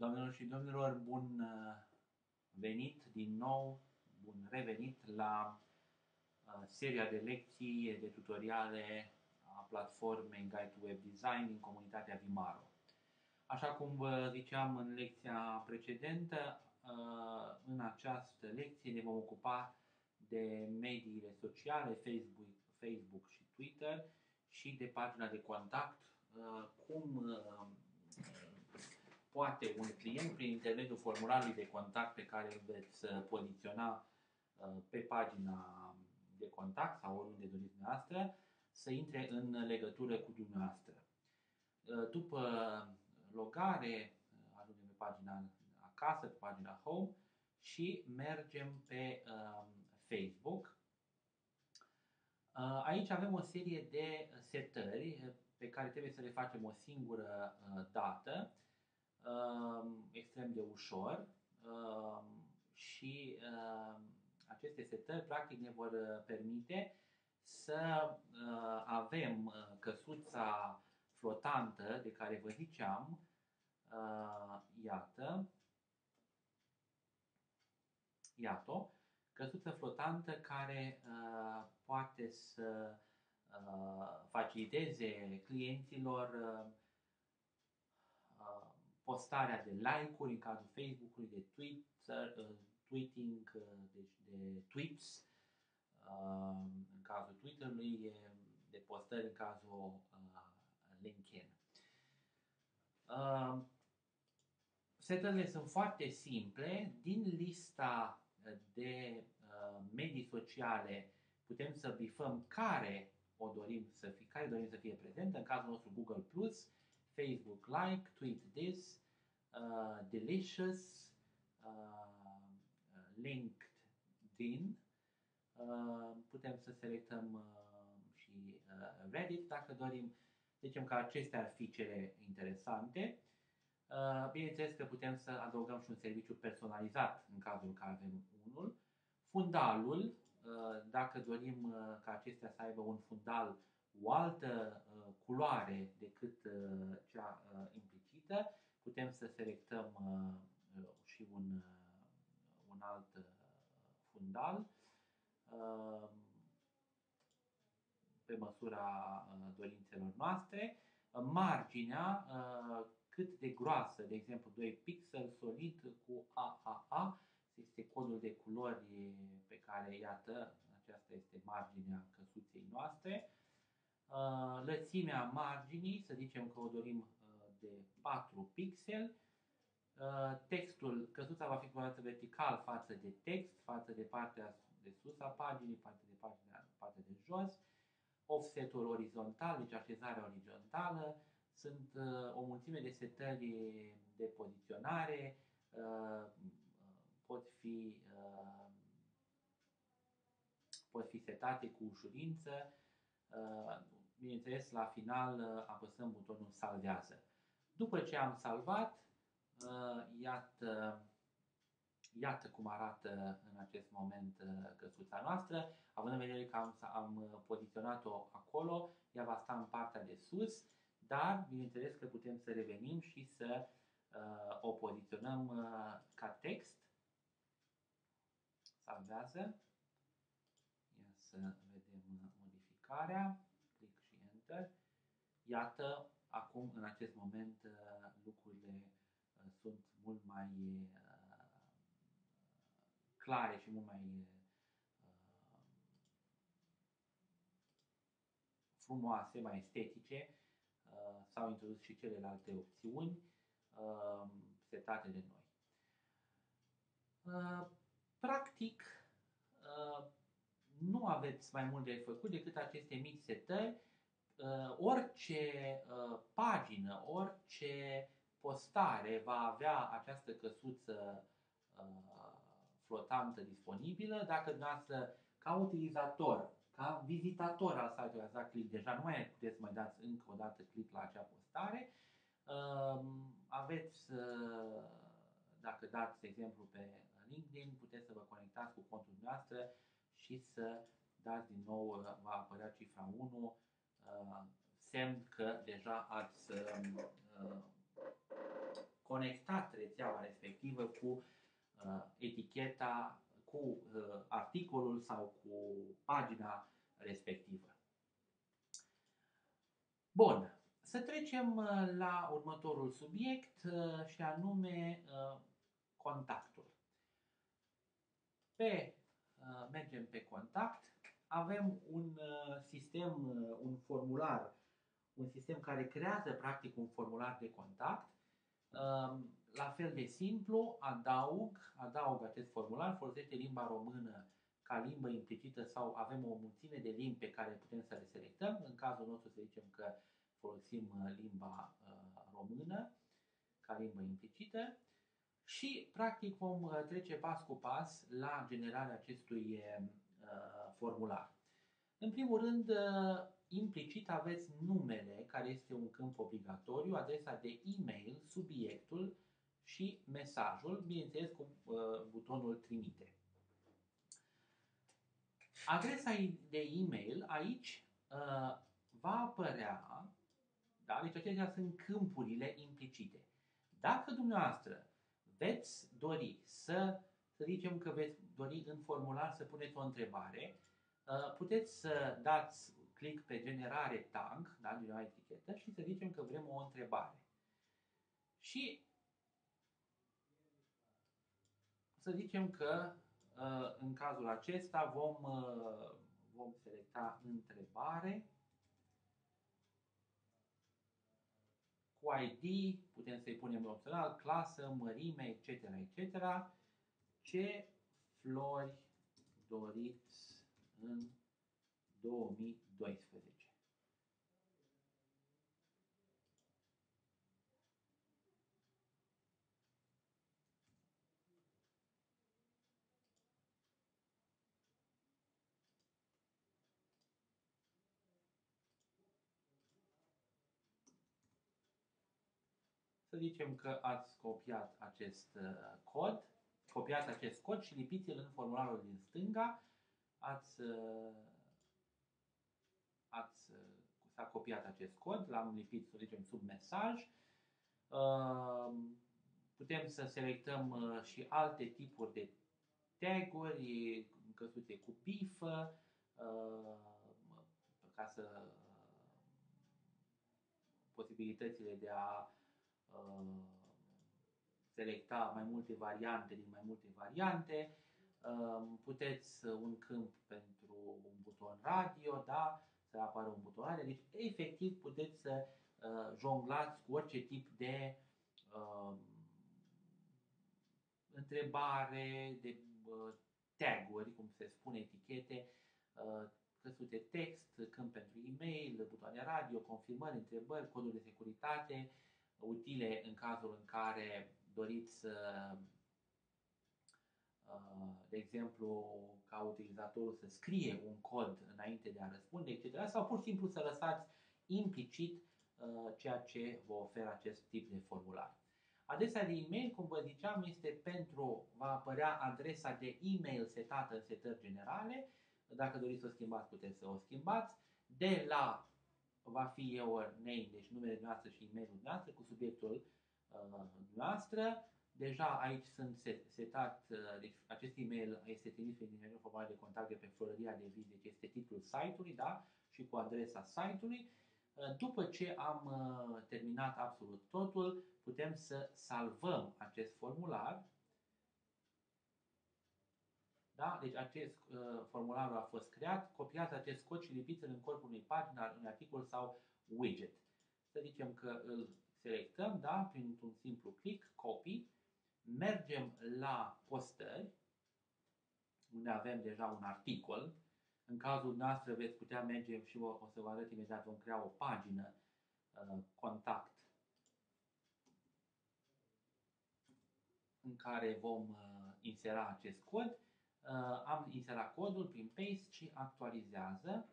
Doamnelor și domnilor, bun venit din nou, bun revenit la seria de lecții, de tutoriale a platformei Guide to Web Design din comunitatea Vimaro. Așa cum vă ziceam în lecția precedentă, în această lecție ne vom ocupa de mediile sociale, Facebook și Twitter și de pagina de contact, cum poate un client, prin intermediul formularului de contact pe care îl veți poziționa pe pagina de contact sau oriunde doriți dumneavoastră, să intre în legătură cu dumneavoastră. După logare, ajungem pe pagina acasă, pe pagina Home și mergem pe Facebook. Aici avem o serie de setări pe care trebuie să le facem o singură dată, extrem de ușor, și aceste setări practic ne vor permite să avem căsuța flotantă de care vă ziceam, iată, căsuță flotantă care poate să faciliteze clienților postarea de like-uri în cazul Facebook-ului, de tweeting, deci de tweets în cazul Twitter-ului, de postări în cazul LinkedIn. Setările sunt foarte simple. Din lista de medii sociale putem să bifăm care dorim să fie prezentă. În cazul nostru Google+, Facebook Like, Tweet This, Delicious, LinkedIn. Putem să selectăm și Reddit dacă dorim. Zicem că acestea ar fi cele interesante. Bineînțeles că putem să adăugăm și un serviciu personalizat în cazul în care avem unul. Fundalul, dacă dorim ca acestea să aibă un fundal o altă culoare decât cea implicită, putem să selectăm și un alt fundal pe măsura dorințelor noastre. Marginea, cât de groasă, de exemplu 2 pixel solid cu AAA, este codul de culori pe care, iată, aceasta este marginea căsuței noastre. Lățimea marginii, să zicem că o dorim de 4 pixel. Textul, căsuța va fi colorată vertical față de text, față de partea de sus a paginii, față de partea de jos. Offset-ul orizontal, deci așezarea orizontală. Sunt o mulțime de setări de poziționare, pot fi setate cu ușurință. Bineînțeles, la final apăsăm butonul salvează. După ce am salvat, iată cum arată în acest moment căsuța noastră. Având în vedere că am poziționat-o acolo, ea va sta în partea de sus, dar bineînțeles că putem să revenim și să o poziționăm ca text. Salvează. Ia să vedem modificarea. Click și Enter. Iată, acum, în acest moment, lucrurile sunt mult mai clare și mult mai frumoase, mai estetice. S-au introdus și celelalte opțiuni setate de noi. Practic, nu aveți mai mult de făcut decât aceste mici setări. Orice pagină, orice postare va avea această căsuță flotantă disponibilă. Dacă dumneavoastră, ca utilizator, ca vizitator al site-ului ați dat click, deja nu mai puteți să mai dați încă o dată click la acea postare. Aveți, dacă dați, de exemplu, pe LinkedIn, puteți să vă conectați cu contul dumneavoastră și să dați din nou, va apărea cifra 1, semn că deja ați conectat rețeaua respectivă cu eticheta, cu articolul sau cu pagina respectivă. Bun, să trecem la următorul subiect și anume contactul. Mergem pe contact, avem un sistem, un formular, un sistem care creează practic un formular de contact. La fel de simplu, adaug acest formular, folosește limba română ca limbă implicită sau avem o mulțime de limbi pe care putem să le selectăm. În cazul nostru să zicem că folosim limba română ca limbă implicită și practic vom trece pas cu pas la generarea acestui formular. În primul rând, implicit aveți numele, care este un câmp obligatoriu, adresa de e-mail, subiectul și mesajul, bineînțeles cu butonul trimite. Adresa de e-mail aici va apărea, da? Deci acestea sunt câmpurile implicite. Dacă dumneavoastră veți dori să zicem că veți dori în formular să puneți o întrebare, puteți să dați click pe generare tag, da, generare etichetă și să zicem că vrem o întrebare. Și să zicem că în cazul acesta vom selecta întrebare cu ID, putem să-i punem opțional, clasă, mărime, etc., etc. Ce flori doriți în 2012? Să zicem că ați copiat acest cod, și lipiți-l în formularul din stânga, s-a copiat acest cod, l-am lipit, să zicem, sub mesaj. Putem să selectăm și alte tipuri de tag-uri, căsuțe cu bifă, ca să posibilitățile de a selecta mai multe variante din mai multe variante. Puteți un câmp pentru un buton radio, da? Să apară un buton radio. Deci, efectiv, puteți să jonglați cu orice tip de întrebare, de tag-uri, cum se spune, etichete, căsuțe text, câmp pentru e-mail, butoane radio, confirmări, întrebări, coduri de securitate, utile în cazul în care doriți să, de exemplu, ca utilizatorul să scrie un cod înainte de a răspunde, etc. Sau pur și simplu să lăsați implicit ceea ce vă oferă acest tip de formular. Adresa de e-mail, cum vă ziceam, este va apărea adresa de e-mail setată în setări generale. Dacă doriți să o schimbați, puteți să o schimbați. De la va fi your name, deci numele noastră și e-mailul noastră cu subiectul noastră. Deja aici sunt setat, deci acest e-mail este trimis prin e-mail formular de contact de pe Florăria de Vis, deci este titlul site-ului, da? Și cu adresa site-ului. După ce am terminat absolut totul, putem să salvăm acest formular. Da? Deci acest formular a fost creat, copiați acest cod și lipiți-l în corpul unei pagini, unui articol sau widget. Să zicem că îl selectăm, da? Printr-un simplu click, copy, mergem la postări, unde avem deja un articol. În cazul noastră veți putea merge și o să vă arăt imediat, vom crea o pagină contact în care vom insera acest cod. Am inserat codul prin paste și actualizează.